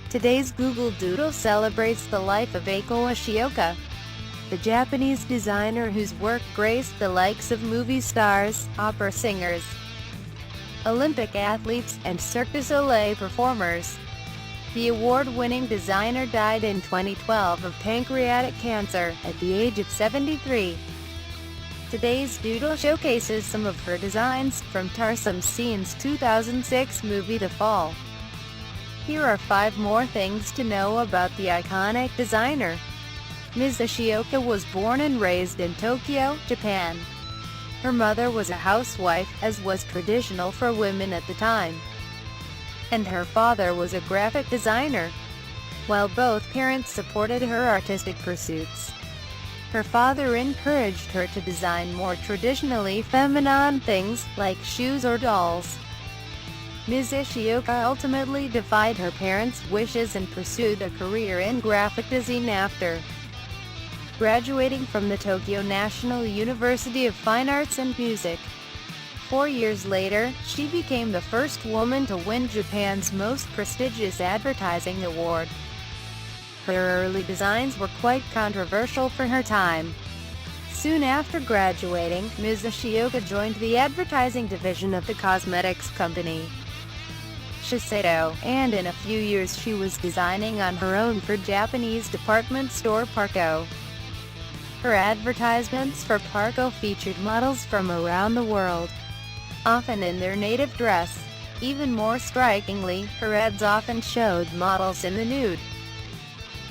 Today's Google Doodle celebrates the life of Eiko Ishioka, the Japanese designer whose work graced the likes of movie stars, opera singers, Olympic athletes, and Cirque du Soleil performers. The award-winning designer died in 2012 of pancreatic cancer, at the age of 73. Today's Doodle showcases some of her designs, from Tarsum Scene's 2006 movie The Fall. Here are 5 more things to know about the iconic designer. Ms. Ishioka was born and raised in Tokyo, Japan. Her mother was a housewife, as was traditional for women at the time, and her father was a graphic designer. While both parents supported her artistic pursuits, her father encouraged her to design more traditionally feminine things, like shoes or dolls. Ms. Ishioka ultimately defied her parents' wishes and pursued a career in graphic design after graduating from the Tokyo National University of Fine Arts and Music. 4 years later, she became the first woman to win Japan's most prestigious advertising award. Her early designs were quite controversial for her time. Soon after graduating, Ms. Ishioka joined the advertising division of the cosmetics company Shiseido, and in a few years she was designing on her own for Japanese department store Parco. Her advertisements for Parco featured models from around the world, often in their native dress. Even more strikingly, her ads often showed models in the nude.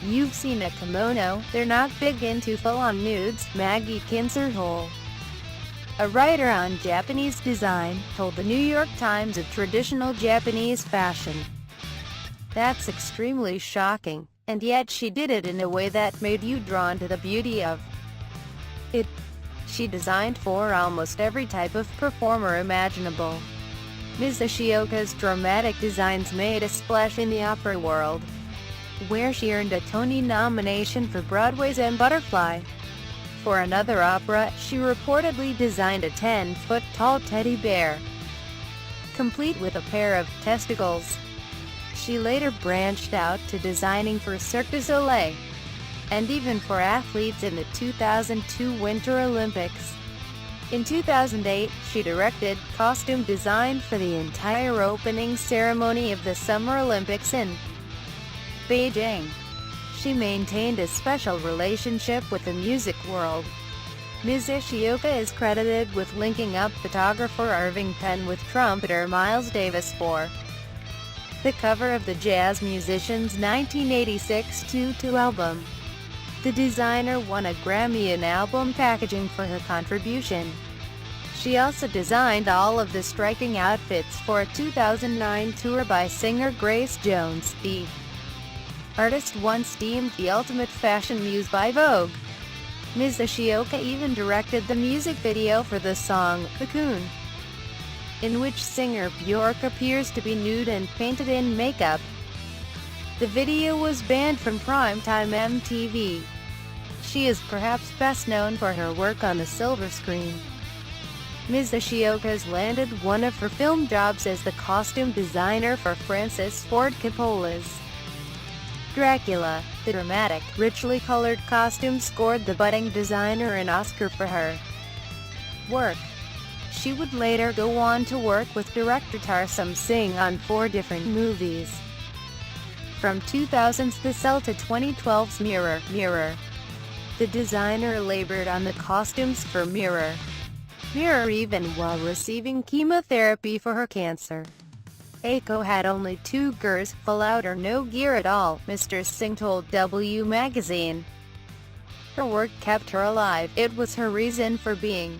"You've seen a kimono, they're not big into full-on nudes," Maggie Kinserhole, a writer on Japanese design, told the New York Times of traditional Japanese fashion. "That's extremely shocking, and yet she did it in a way that made you drawn to the beauty of it." She designed for almost every type of performer imaginable. Ms. Ishioka's dramatic designs made a splash in the opera world, where she earned a Tony nomination for Broadway's *M Butterfly*. For another opera, she reportedly designed a 10-foot-tall teddy bear, complete with a pair of testicles. She later branched out to designing for Cirque du Soleil, and even for athletes in the 2002 Winter Olympics. In 2008, she directed costume design for the entire opening ceremony of the Summer Olympics in Beijing. She maintained a special relationship with the music world. Ms. Ishioka is credited with linking up photographer Irving Penn with trumpeter Miles Davis for the cover of the jazz musician's 1986 Tutu album. The designer won a Grammy in album packaging for her contribution. She also designed all of the striking outfits for a 2009 tour by singer Grace Jones. The artist once deemed the ultimate fashion muse by Vogue. Ms. Ishioka even directed the music video for the song "Cocoon", in which singer Björk appears to be nude and painted in makeup. The video was banned from primetime MTV. She is perhaps best known for her work on the silver screen. Ms. Ishioka's landed one of her film jobs as the costume designer for Francis Ford Coppola's Dracula. The dramatic, richly colored costume scored the budding designer an Oscar for her work. She would later go on to work with director Tarsum Singh on 4 different movies, from 2000's The Cell to 2012's Mirror. The designer labored on the costumes for Mirror even while receiving chemotherapy for her cancer. Eiko had only 2 gears, full out or no gear at all, Mr. Singh told W Magazine. Her work kept her alive. It was her reason for being.